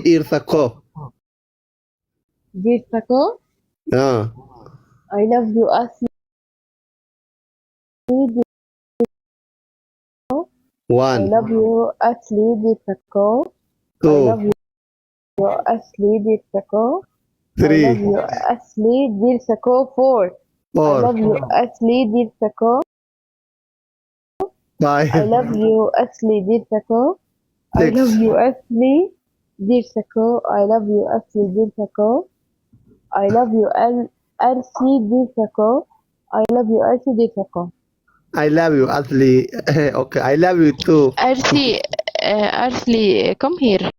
إيرثكو. ديرتكو. I love you أصلي. I 1 love you أصلي ديرتكو. I love 2 you أصلي ديرتكو. I love 3 you أصلي ديرتكو 4. I love 4 you أصلي ديرتكو. I 5 love you أصلي ديرتكو. I love 6 you أصلي ديرتكو. I love you أصلي ديرتكو. I love you أرسي ديرتكو. I love you أرسي ديرتكو. I love you أصلي. Okay, I love you too. Arsley, come here.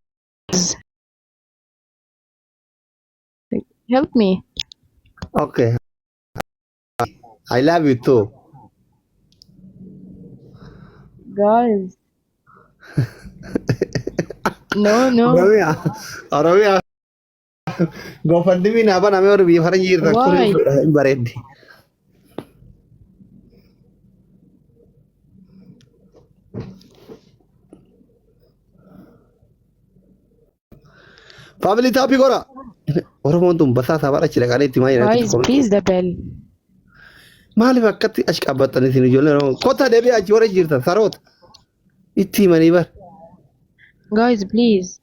Help me. Okay, I love you too. Guys. No. Oromia, Oromia. GoFundMe apa namanya orang biar anjir tak Why? baredi. Family tapi kora. Orang mau tuh bahasa sabar aja kan itu mah ya. Guys, please the bell. Malah makat ashkabatan di sini jualan. Kota debi aja orang jirta sarot. Itu mana ibar. Guys, please.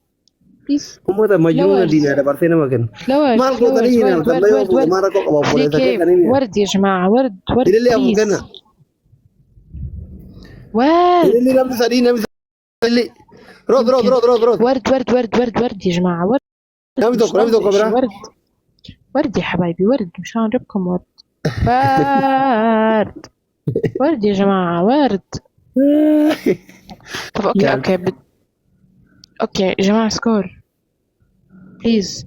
Please. Kamu tak maju Flowers. di ada partai nama kan. Flowers. Mal kota Flowers. ini ورد kan sampai ورد mau ورد. marah kok kamu boleh 3K. saja kan ini. ورد يا جماعة. ورد Ini lihat please. bukan? ورد. Ini nabi tadi nabi tadi. Rod. ورد يا جماعة. ورد. Nabi toko kamera. ورد يا حبايبي. ورد مش هنجيبكم ورد. ورد يا جماعة. ورد. طب اوكي. اوكي يا جماعة سكور. بليز.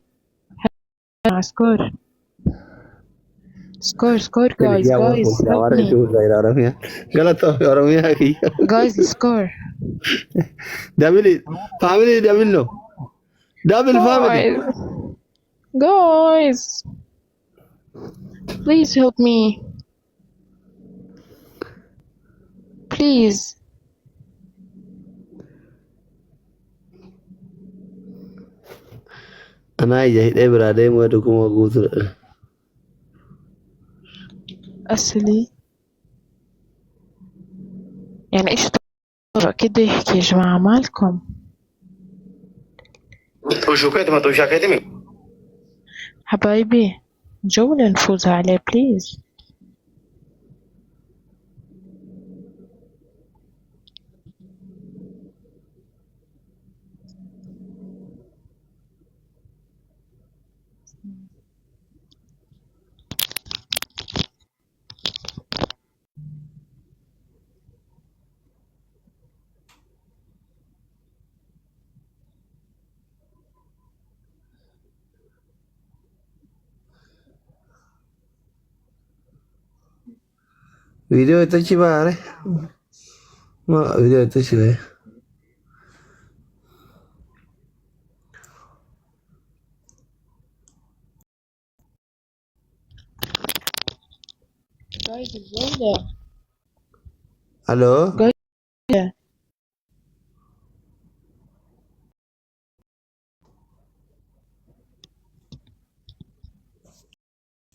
سكور guys. Help me. गलत हो Oromia की. Guys, score. Family double family. Guys. Please help me. Please. أنا جاهد إبراهيم ودكم وجوز. أصلي يعني إيش طرق كده يحكي يا جماعة مالكم. وشو كاتمة توشا كاتمة. حبايبي جولة نفوز عليه بليز. Video itu coba re. Ma video itu coba. Guys, الجولة. Halo. Guys.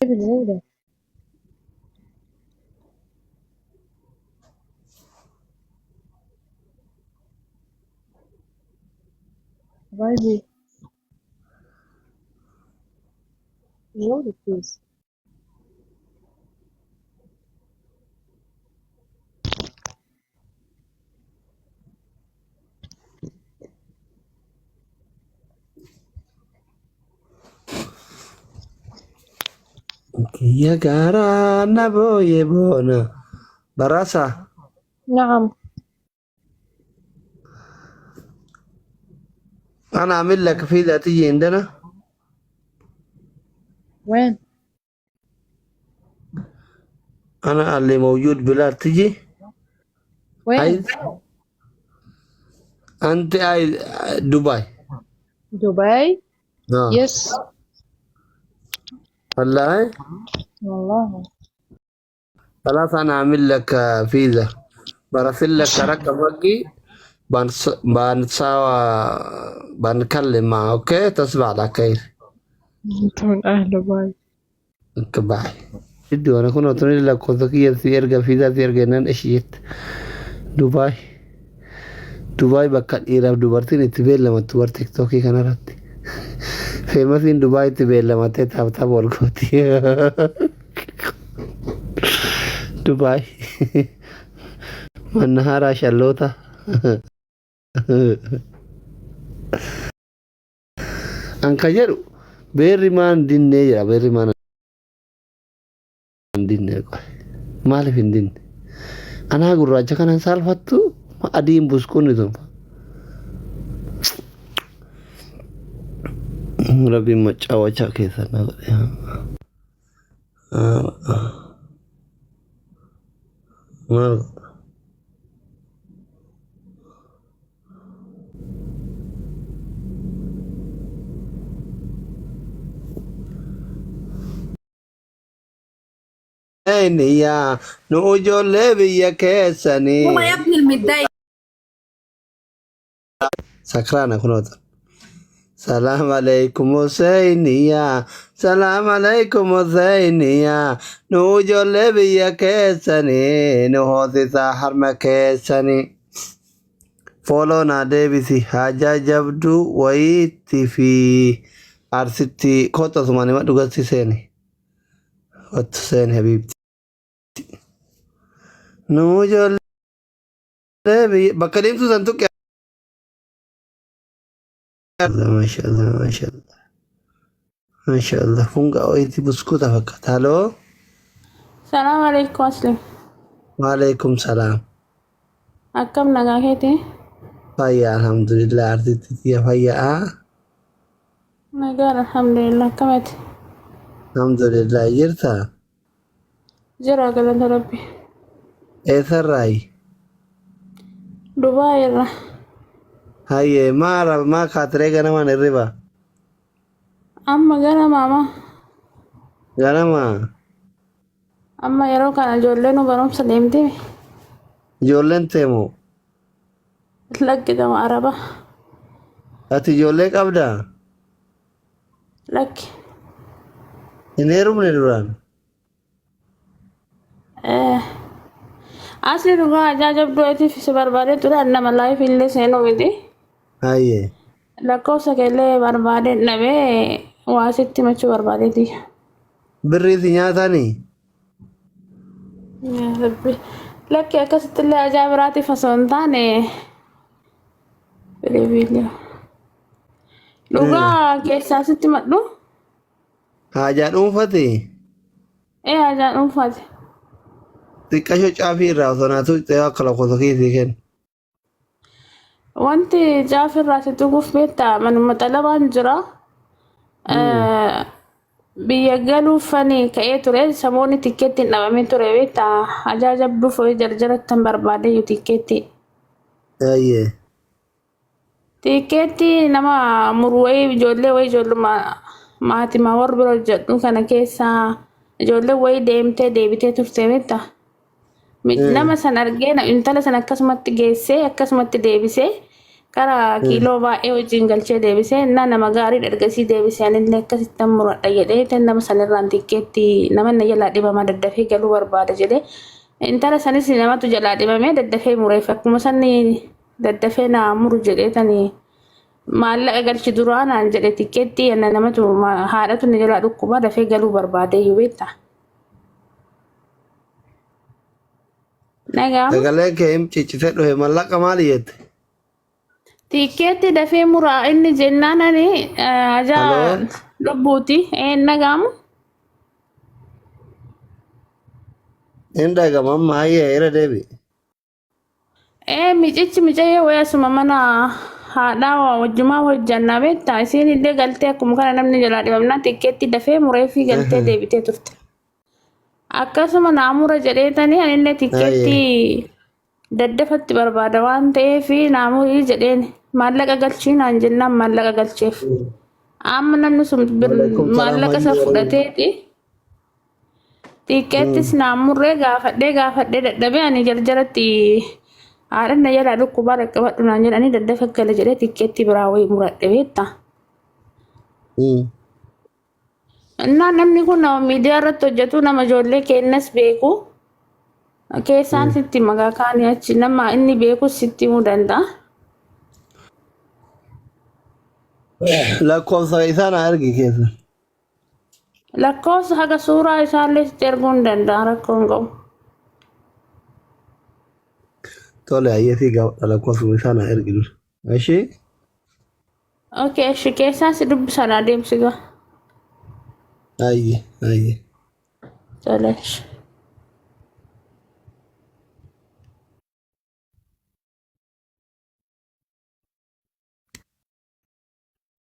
الجولة. حبايبي جولة بليز. Kia gara nabo yebona. Barasa. نعم. أنا أعمل لك فيزا تيجي عندنا. وين؟ أنا اللي موجود بلاد تيجي. وين؟ عايز أنت عايز دبي. دبي؟ يس. والله خلاص أنا أعمل لك فيزا. برسل لك رقم حقي بنكلم معه. اوكي تصبح على خير. تمام أهلا باي. باي. جدي وانا كنا توني لك كوزكية سيرجع في ذا سيرجع نان اشيت دبي. دبي بكال إيراب دبرتين تبيل لما تبر تيك توكي كنا راتي فيمس إن دبي تبيل لما تتاب تاب ورقتي دبي من نهار شلوتا أنك جرو بيرمان دين يا بيرمان دين ما في دين أنا أقول راجع كان سالفتو أديم بسكون itu lebih macam kisah nak ya. Mal ini ya nujo lebih ya kesani. هو يا ابني المتضايق Sakrana kunot. Salam alaikum Husseiniya. Salam alaikum Husseiniya. Nujo lebi ya kesani. Nuhosi sahar ma kesani. Follow na debisi haja jabdu waiti fi arsiti kota sumani madugasi seni. Kota seni habibti. Nujo lebi bakalim tu santuk ya. ما شاء الله ما شاء الله ما شاء الله فونغا ويتي بسكوت فقط. هلو السلام عليكم أسلم وعليكم السلام. أكم نجاحتي فيا الحمد لله أرضيتي يا فيا نجار الحمد لله كمت الحمد لله جرتا جرى قلت ربي إيثر راي دبي الرا هاي ما خاطري أنا ما نريبا أما جرى ماما أنا ما أما يروك أنا جولينو بروم سليمتي جولن تيمو لك كده عربة أتي جولك أبدا لك إنيرو من الدوران أصلي رجع جاب دويتي في سبار باري ترى أنا ملاي في اللي سينو بدي هاي لكو سكيلة بربادة نبي واسيتي ما شو بربادة دي بري ثانية ثاني يا ربي لك يا كست اللي أجاب راتي فصون ثاني فيديو لغا كيسا ستي مدلو حاجات أمفتي إيه أجان أنفاد تكشو شافي راوسوناتو تيا كلا كوسكي سيكن وانتي جافر راتي توقف بيتا من مطلبان جرا بيقالوا فاني كأي ترى سموني تيكتي نوامي ترى بيتا أجاجب دفو جرجرة تنبر بعدي تيكتي هاي تيكتي نما مروي جولي وي جولو ما هاتي ما وربرو جدو كان كيسا جولي وي ديمتي ديبتي ترتي بيتا nama san argeena intala san akkasumatti geessee akkasumatti deebisee karaa kiiloo baay'ee wajjin galchee deebisee nama gaarii dargasii deebisee anillee akkasittan muradha jedhee nama sanirraan xiqqeetti nama na jalaa dhibamaa daddafee galuu barbaada jedhee intala sanis namatu jalaa dhibamee daddafee mureef akkuma sanni daddafee naa muru jedhee tanii maallaqa galchi duraanaan jedhe xiqqeetti namatu haadhatu na jalaa dhukkubaa dafee galuu barbaadee yubeetta. Nagam. Sagalee kee ciccitee dhufe mallaqa maali jette? Tikeetti dafee muraa inni jennaan ani ajaa lubbuuti. Nagamu. Hin dhagama amma hayyee irra deebi. Micichi micayyee wayasuma mana haadhaa wajjumaa hojjannaa beektaa isiin illee galtee akkuma kana namni jalaa dhibamnaa tikeetti dafee muree fi galtee deebitee turte. Akkasuma naamura jedheetanii anillee tikeetti daddafatti barbaada waan ta'eef naamurii jedheen maallaqa galchiinaan jennaan maallaqa galcheef. Amma namni sun maallaqa isa fudhateeti. Tikeettis naamurree gaafadhee dadhabee ani jarjaratti Haadha jala dhukkubaa dhaqqabadhu naan jedhanii daddafa gala jedhee tikkeetti biraa wayii muradhe beektaa. Innaa namni kun nama miidiyaa irratti hojjetu nama ijoollee kennas beeku. Keessaan sitti maqaa kaanii achi nama inni beekus sitti himuu danda'a. lakkoofsa isaa na ergi keessa. Lakkoofsa haga suuraa isaallee sitti erguu hin danda'a rakkoon qabu. Tole ayyeetii gaafadha lakkoofsa isaa na ergi dura. Ashee. Okay, ashi keessaan si dubbisan adeemsi gaa. Ayye. Tole.